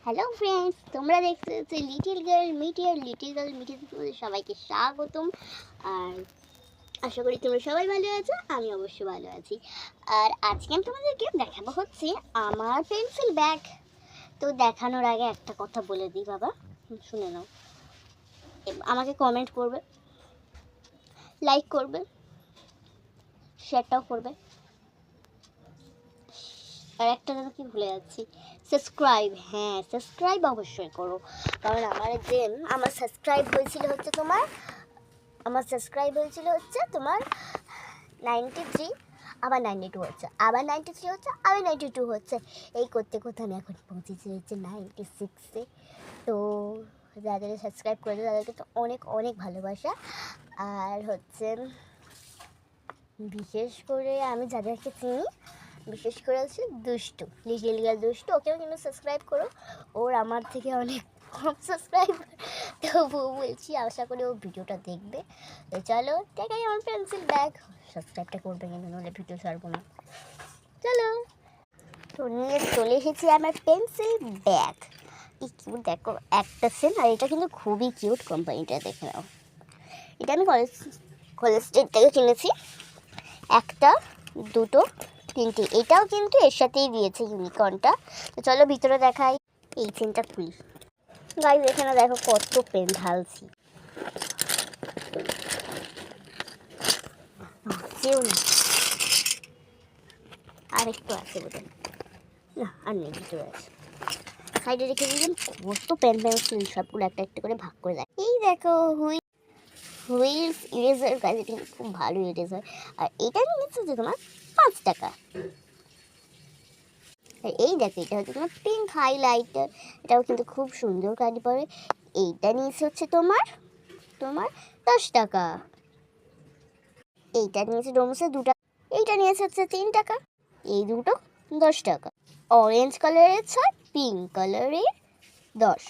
Hello friends, তোমরা দেখতে little girl মিটিতে তোমাদের সবাইকে স্বাগতম। আর আশা করি তোমরা সবাই ভালো আছো, আমি অবশ্যই ভালো আছি। আর আজকে আমি তোমাদেরকে দেখাবো হচ্ছে আমার পেন্সিল ব্যাগ। তো দেখানোর আগে একটা কথা বলে দিই বাবা, শুনে নাও। আমাকে কমেন্ট করবে, লাইক করবে, শেয়ারটাও করবে, আর একটা যেন কি ভুলে যাচ্ছি, সাবস্ক্রাইব। হ্যাঁ, সাবস্ক্রাইব অবশ্যই করো, কারণ আমার সাবস্ক্রাইব হয়েছিল হচ্ছে তোমার 93, আবার 92 হচ্ছে, আবার 93 হচ্ছে, আবার 92 হচ্ছে। এই করতে করতে আমি এখন পৌঁছেছি হচ্ছে 96-এ। তো যাদের সাবস্ক্রাইব করেছে তাদেরকে তো অনেক অনেক ভালোবাসা। আর হচ্ছে বিশেষ করে আমি যাদেরকে চিনি, বিশেষ করে হচ্ছে দুষ্টু, লিটিল গার্ল দুষ্টু, ওকেও কিন্তু সাবস্ক্রাইব করো। ওর আমার থেকে অনেক কম সাবস্ক্রাইব, তবুও বলছি আশা করি ও ভিডিওটা দেখবে। তো চলো দেখাই আমার পেন্সিল ব্যাগ। সাবস্ক্রাইবটা করবে কিন্তু, নাহলে ভিডিও ছাড়বো না। চলো, তো নিয়ে চলে এসেছি আমার পেন্সিল ব্যাগ। কি কিউট দেখো, একটা সেন। আর এটা কিন্তু খুবই কিউট, কোম্পানিটা দেখে নাও। এটা আমি কলেজ স্ট্রিট থেকে কিনেছি। একটা, দুটো, তিনটে। এটাও কিন্তু এর সাথেই দিয়েছে, ইউনিকর্নটা। তো চলো ভিতরে দেখাই। এই চেনটা খুলি গাইস, এখানে দেখো কত পেন ঢালছি। কেউ না, আর একটু আছে বোধহয়, না আর নেই, ভিতরে আছে। সাইডে রেখে দিলাম। কত পেন পেন্সিল, সবগুলো একটা একটা করে ভাগ করে দেয়। এই দেখো হুইলস ইরেজার গাইস, এটা কিন্তু খুব ভালো ইরেজার। আর এটা নিয়েছে যে তোমার 5 টাকা। আর এই দেখো, এটা হচ্ছে তোমার পিঙ্ক হাইলাইটার, এটাও কিন্তু খুব সুন্দর কালি পড়ে। এইটা নিয়েছে হচ্ছে তোমার 10 টাকা। এইটা নিয়েছে ডোমসে 2 টাকা। এইটা নিয়েছে হচ্ছে 3 টাকা। এই দুটো 10 টাকা। অরেঞ্জ কালারের 6, পিঙ্ক কালারের 10।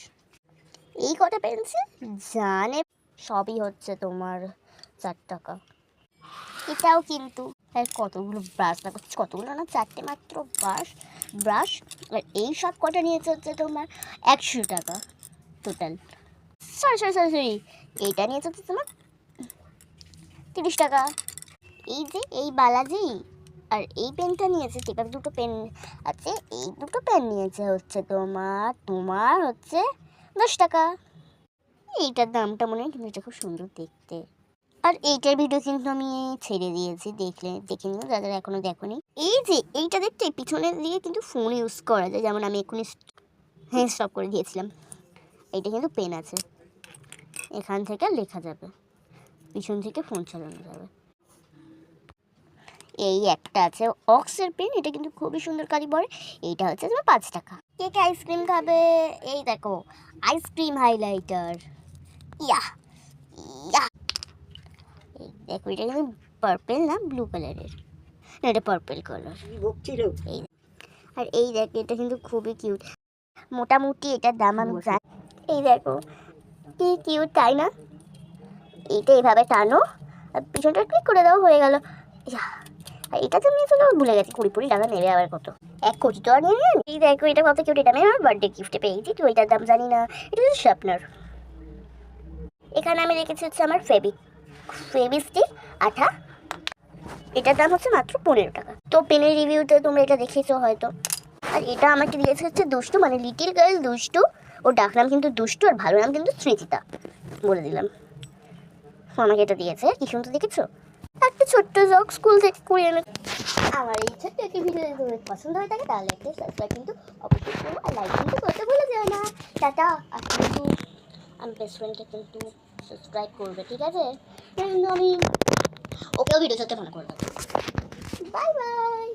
এই কটা পেন্সিল জানে সবই হচ্ছে তোমার 4 টাকা। এটাও কিন্তু কতগুলো ব্রাশ দেখো, কতগুলো না, 4টে মাত্র ব্রাশ। আর এই সব কটা নিয়েছে হচ্ছে তোমার 100 টাকা টোটাল। সরি, এইটা নিয়েছে হচ্ছে তোমার 30 টাকা। এই যে এই বালাজি, আর এই পেনটা নিয়েছে, টেপার দুটো পেন আছে, এই দুটো পেন নিয়েছে হচ্ছে তোমার হচ্ছে 10 টাকা। এইটার দামটা মনে হয়, কিন্তু এটা খুব সুন্দর দেখতে। আর এইটার ভিডিও কিন্তু আমি ছেড়ে দিয়েছি, দেখে নিও যারা এখনো দেখোনি। এই যে এইটা দেখতে পিছনের দিকে কিন্তু ফোন ইউজ করা যায়, যেমন আমি এখনই স্টপ করে দিয়েছিলাম। এইটা কিন্তু পেন আছে, এখান থেকে লেখা যাবে, পিছন থেকে ফোন চালানো যাবে। এই একটা আছে অক্সের পেন, এটা কিন্তু খুবই সুন্দর কালি পড়ে। এইটা হচ্ছে তোমার 5 টাকা। কে কে আইসক্রিম খাবে? এই দেখো আইসক্রিম হাইলাইটার, ইয়া ইয়া। এই দেখো, এটা কিন্তু পার্পেল না, ব্লু কালারের, না এটা পার্পেল কালার। এই আর এই দেখো, এটা কিন্তু খুবই কিউট। মোটামুটি এটার দাম আমি জানি। এই দেখো কি কিউট, তাই না? এইটা এইভাবে টানো আর পিছনটা ক্লিক করে দাও, হয়ে গেল। আর এটা তো নিয়ে চলো, ভুলে গেছি, 20 টাকা নেবে আবার কত, 1 কোটি টাকা নিয়ে নেন। এই দেখো, এটা কত কিউট, এটা আমি আমার বার্থডে গিফটে পেয়েছি। তো এটার দাম জানি না, এটা হচ্ছে শার্পনার। এখানে আমি রেখেছি হচ্ছে আমার ফেভিস্টিক আঠা, এটার দাম হচ্ছে মাত্র 15 টাকা। তো পেনের রিভিউতে তোমরা এটা দেখেছো হয়তো। আর এটা আমাকে দিয়েছে হচ্ছে দুষ্টু, মানে লিটিল গার্ল দুষ্টু। ওর ডাক নাম কিন্তু দুষ্টু, আর ভালো নাম কিন্তু সৃজিতা, বলে দিলাম। আমাকে এটা দিয়েছে, কি সুন্দর দেখেছো, একটা ছোট্ট জগ স্কুল থেকে কুড়িয়ে এনে। আমার এই ছোট্ট একটি ভিডিও যদি তোমাদের পছন্দ হয়ে থাকে, তাহলে একটা সাবস্ক্রাইব কিন্তু অবশ্যই করো, আর লাইক কিন্তু করতে ভুলে যেও না। টাটা। আর কিন্তু আমি বেস্ট ফ্রেন্ডকে কিন্তু সাবস্ক্রাইব করবে, ঠিক আছে? কিন্তু আমি ওকেও ভিডিও করতে মনে করবো। Bye bye.